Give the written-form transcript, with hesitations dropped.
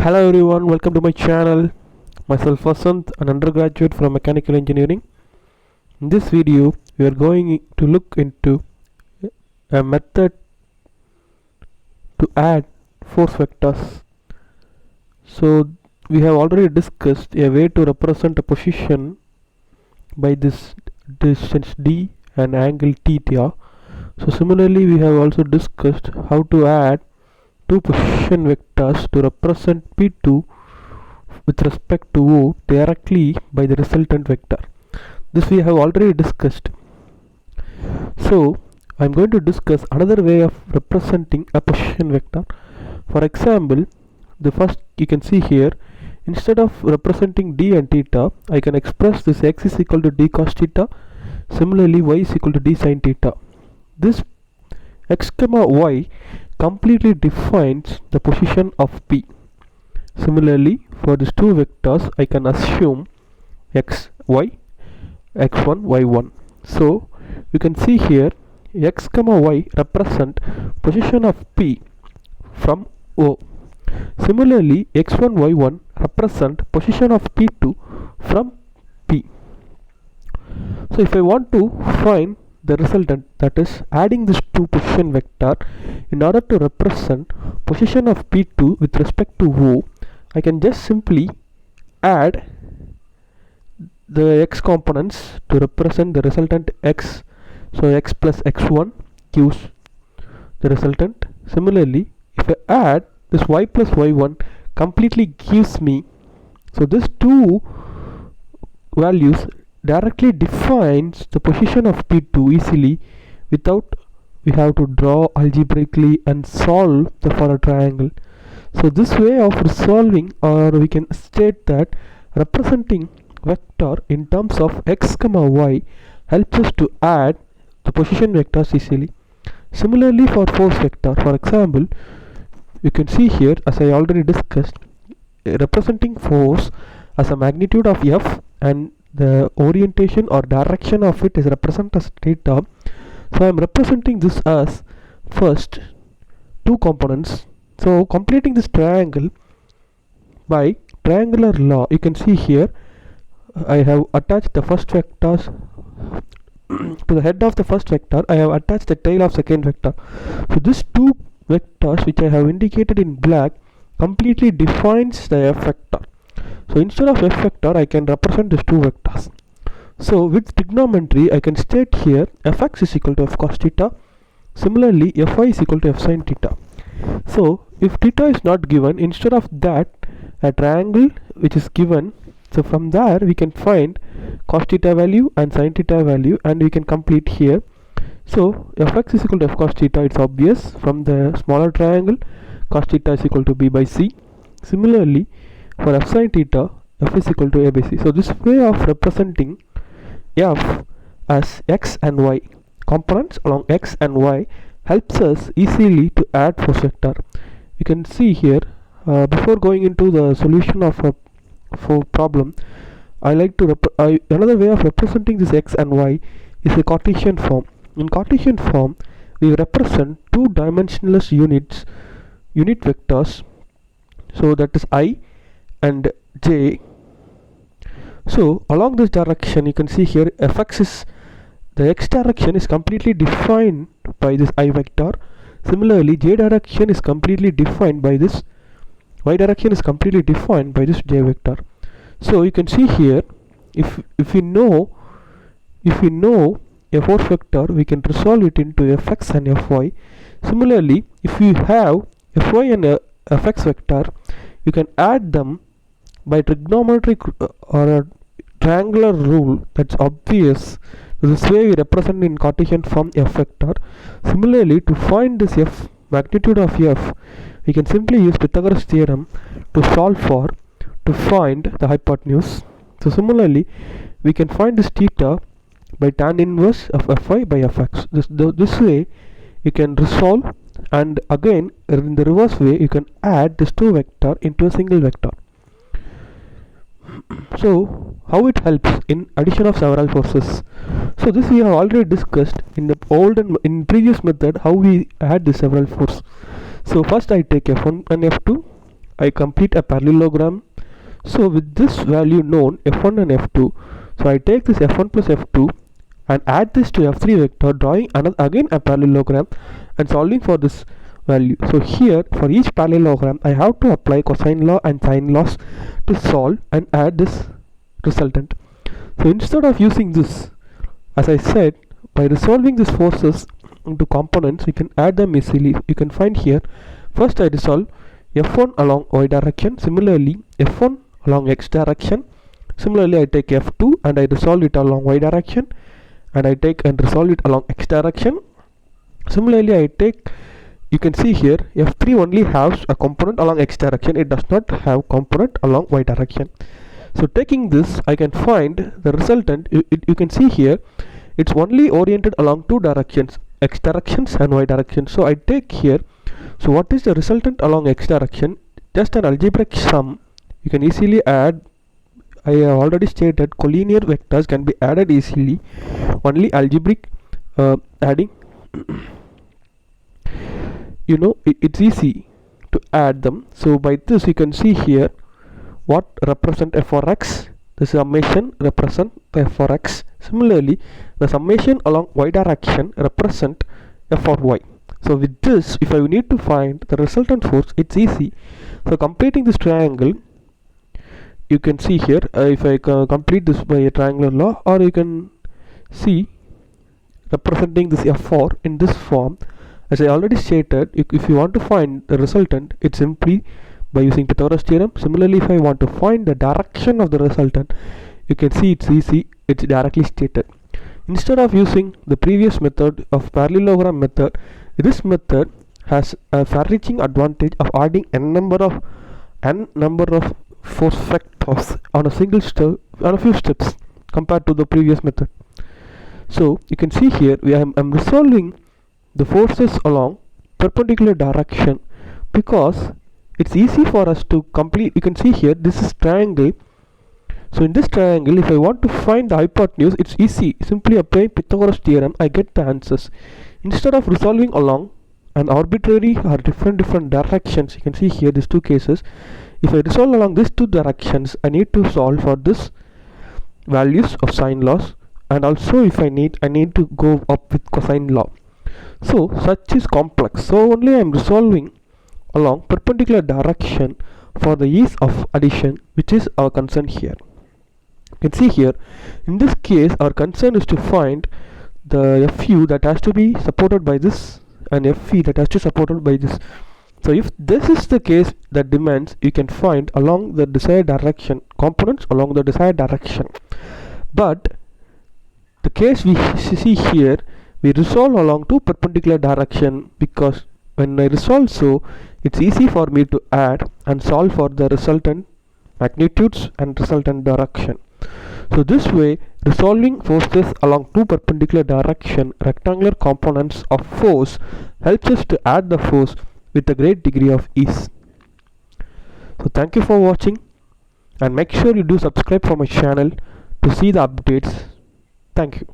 Hello everyone, welcome to my channel. Myself Vasant, an undergraduate from mechanical engineering. In this video, we are going to look into a method to add force vectors. So we have already discussed a way to represent a position by this distance d and angle theta. So similarly, we have also discussed how to add two position vectors to represent p2 with respect to O directly by the resultant vector. This we have already discussed. So I am going to discuss another way of representing a position vector. For example, the first you can see here, instead of representing d and theta, I can express this x is equal to d cos theta. Similarly, y is equal to d sin theta. This x comma y completely defines the position of P. Similarly, for these two vectors, I can assume x, y, x1, y1. So, you can see here x comma y represent position of P from O. Similarly, x1, y1 represent position of P2 from P. So, if I want to find the resultant, that is adding this two position vector in order to represent position of P2 with respect to O, I can just simply add the x components to represent the resultant x. So x plus x1 gives the resultant. Similarly, if I add this y plus y1 completely gives me, so this two values directly defines the position of P2 easily without we have to draw algebraically and solve for a triangle. So this way of resolving, or we can state that representing vector in terms of x comma y helps us to add the position vectors easily. Similarly, for force vector, for example, you can see here, as I already discussed, representing force as a magnitude of F and the orientation or direction of it is represented as theta. So I am representing this as first two components. So completing this triangle by triangular law, you can see here I have attached the first vectors to the head of the first vector. I have attached the tail of second vector. So these two vectors which I have indicated in black completely defines the f vector. So instead of f vector, I can represent these two vectors. So with trigonometry, I can state here fx is equal to f cos theta. Similarly, fy is equal to f sin theta. So if theta is not given, instead of that a triangle which is given, so from there we can find cos theta value and sin theta value, and we can complete here. So fx is equal to f cos theta, it's obvious from the smaller triangle. Cos theta is equal to b by c. Similarly, for f sin theta, f is equal to a by c. So this way of representing f as x and y components along x and y helps us easily to add force vector. You can see here, before going into the solution of a problem, I like to another way of representing this x and y is a Cartesian form. In Cartesian form, we represent two dimensionless unit vectors, so that is I and j. So along this direction, you can see here fx is the x direction is completely defined by this I vector. Similarly, j direction is completely defined by this y direction is completely defined by this j vector. So you can see here, if we know a force vector, we can resolve it into fx and fy. Similarly, if you have fy and fx vector, you can add them by trigonometric or a triangular rule. That's obvious. This way we represent in Cartesian form f vector. Similarly, to find this f magnitude of f, we can simply use Pythagoras theorem to solve for to find the hypotenuse. So similarly, we can find this theta by tan inverse of fy by fx. This way you can resolve, and again in the reverse way you can add this two vector into a single vector. So how it helps in addition of several forces. So this we have already discussed in the old and in previous method how we add the several force. So first I take f1 and f2, I complete a parallelogram. So with this value known, f1 and f2, so I take this f1 plus f2 and add this to f3 vector, drawing another again a parallelogram and solving for this value. So here for each parallelogram I have to apply cosine law and sine laws to solve and add this resultant. So instead of using this, as I said, by resolving these forces into components, you can add them easily. You can find here, first I resolve f1 along y direction, similarly f1 along x direction, similarly I take f2 and I resolve it along y direction, and I take and resolve it along x direction. Similarly I take, you can see here, f3 only has a component along x direction, it does not have component along y direction. So taking this, I can find the resultant. You can see here, it's only oriented along two directions, x directions and y direction. So I take here, so what is the resultant along x direction? Just an algebraic sum. You can easily add. I have already stated collinear vectors can be added easily, only algebraic adding. You know, it's easy to add them. So by this you can see here what represent f for x, the summation represent f for x. Similarly the summation along y direction represent f for y. So with this, if I need to find the resultant force, it's easy. So completing this triangle, you can see here, if I complete this by a triangular law, or you can see representing this f4 in this form. As I already stated, if you want to find the resultant, it's simply by using Pythagoras theorem. Similarly, if I want to find the direction of the resultant, you can see it's easy, it's directly stated. Instead of using the previous method of parallelogram method, this method has a far-reaching advantage of adding n number of force factors on a single step, on a few steps compared to the previous method. So you can see here, I'm resolving the forces along perpendicular direction because it's easy for us to complete. You can see here, this is triangle. So in this triangle, if I want to find the hypotenuse, it's easy. Simply apply Pythagoras theorem, I get the answers. Instead of resolving along an arbitrary or different directions, you can see here these two cases. If I resolve along these two directions, I need to solve for this values of sine laws, and also if I need to go up with cosine law. So such is complex. So only I am resolving along perpendicular direction for the ease of addition, which is our concern here. You can see here, in this case our concern is to find the fu that has to be supported by this and fe that has to be supported by this. So if this is the case that demands, you can find along the desired direction, components along the desired direction. But the case we see here, we resolve along two perpendicular direction, because when I resolve, so it's easy for me to add and solve for the resultant magnitudes and resultant direction. So this way, resolving forces along two perpendicular direction rectangular components of force helps us to add the force with a great degree of ease. So thank you for watching, and make sure you do subscribe for my channel to see the updates. Thank you.